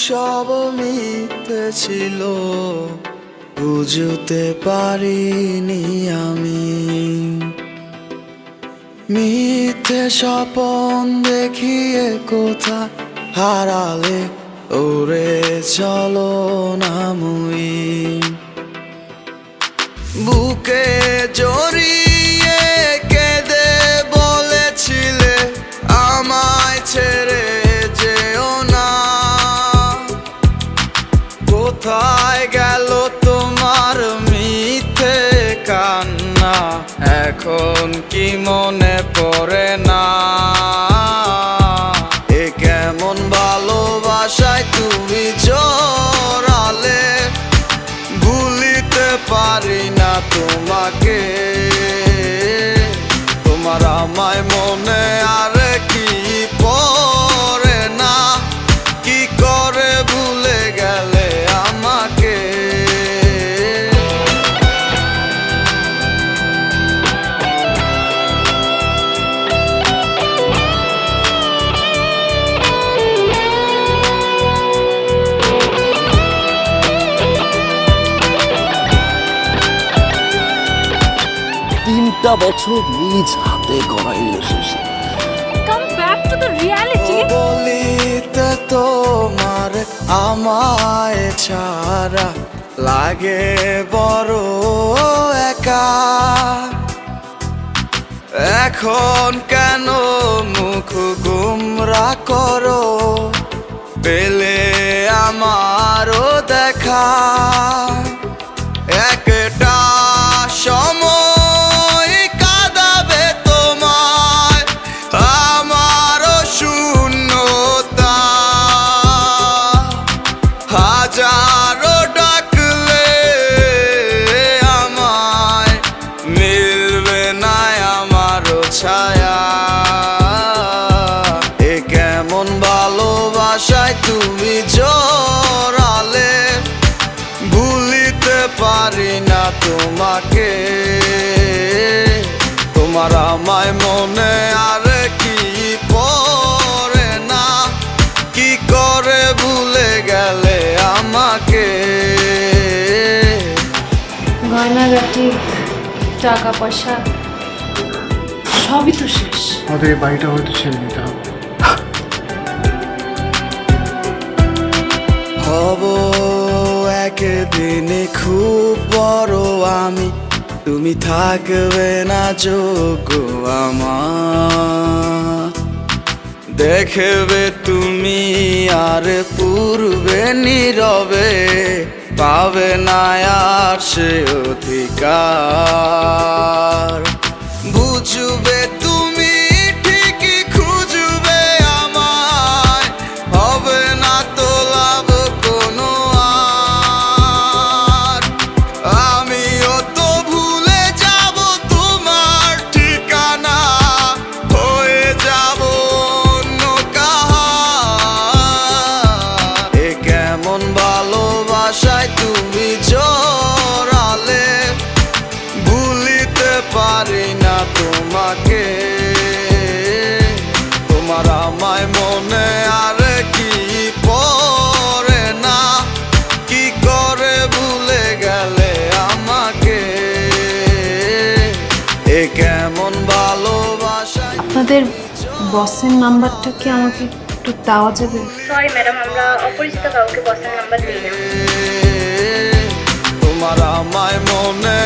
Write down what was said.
সব মিথ্যে ছিল, বুঝতে পারিনি আমি। মিথ্যে স্বপন দেখিয়ে কোথা হারালে ওরে চলো না মুই। বুকে জড়িয়ে কেঁদে বলেছিলে আমায় ছেড়ে যেও না। কোথায় গেল তোমার মিথ্যে কান্না, এখন কি মনে পড়ে না? এ কেমন ভালোবাসায় তুমি জড়ালে, ভুলিতে পারি না তোমাকে। তোমার আমায় মনে আর কি পড়ে না, কি করে ভুলে গেলে আমাকে। তিনটা বছর নিজ হাতে গড়া relationship. Come back to the reality. বলিতে তোমার আমায় ছাড়া লাগে বড় একা। এখন কেন মুখ গুমরা করো, পেলে আমারও দেখা। একটা সময় কাঁদাবে তোমায় আমারও শূন্যতা। হাজারো ডাকলে আমায় মিলবে না আমারও ছায়া। এ কেমন ভালোবাসায় তুমি জড়ালে, ভুলিতে পারি না তোমাকে। তোমার আমায় মনে আর কি পড়ে না, কি করে ভুলে গেলে আমাকে। গয়নাগাটি, টাকা পয়সা সবই তো শেষ। আমাদের এই বাড়িটা হয়তো ছেড়ে দিতে হবে। হব একদিন খুব বড় আমি, তুমি থাকবে না যোগ্য আমার। দেখবে তুমি আর পূর্বে নীরবে, পাবে না আর সে অধিকার। বুঝবে তুমি ঠিকই খুঁজবে আমায়, হবে না তো লাভ কোনো আর। আমিও তো ভুলে যাব তোমার ঠিকানা, হয়ে যাব অন্য কাহার। এ কেমন ভালোবাসায় তুমি জড়ালে, ভুলিতে পারি না তোমাকে। তোমার আমায় মনে আর কি পড়ে না, কি করে ভুলে গেলে আমাকে। এ কেমন ভালোবাসা। আপনাদের বসের নাম্বারটা কি আমাকে একটু দেওয়া যাবে? সরি ম্যাডাম, আমরা অপরিচিত কাউকে বসের নাম্বার দিই না। তোমার আমায় মনে